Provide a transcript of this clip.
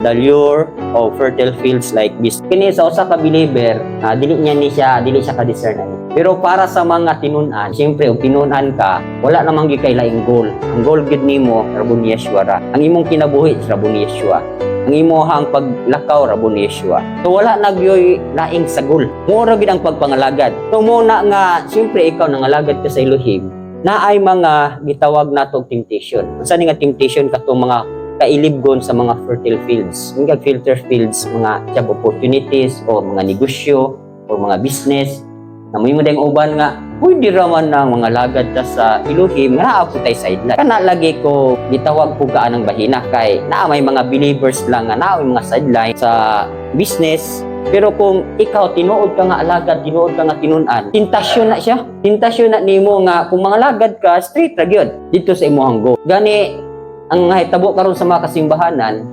the lure of fertile fields like this. Kini sa usa ka believer, dili siya ka-discern ani. Pero para sa mga tinunan, siyempre og tinunan ka, wala namang gikailaing goal. Ang goal gid nimo rabon ni Yeshua ra. Ang imong kinabuhi rabon ni Yeshua. Ang imong paglakaw rabon ni Yeshua. So wala nagyoy laing sa goal. Mura gid ang pagpangalagad. So muna nga siyempre ikaw nangalagad ka sa Elohim, na ay mga gitawag nato og temptation. Unsa ni nga temptation katong mga kailibgon sa mga fertile fields. Mga filter fields, mga job opportunities o mga negosyo o mga business. Namoy mo dayong uban nga, pwede raman ng mga lagad ta sa Elohim nga naa po tayo sideline. Kana lagi ko gitawag po ka ng bahina kay naa may mga believers lang nga naa may mga sideline sa business. Pero kung ikaw tinuod ka nga alagad, tinuod ka nga tinunan, tentasyon na siya. Tentasyon na nimo nga kung mga lagad ka, straight ra gyud dito sa imong go. Gani ang hitabo karon sa mga kasimbahanan,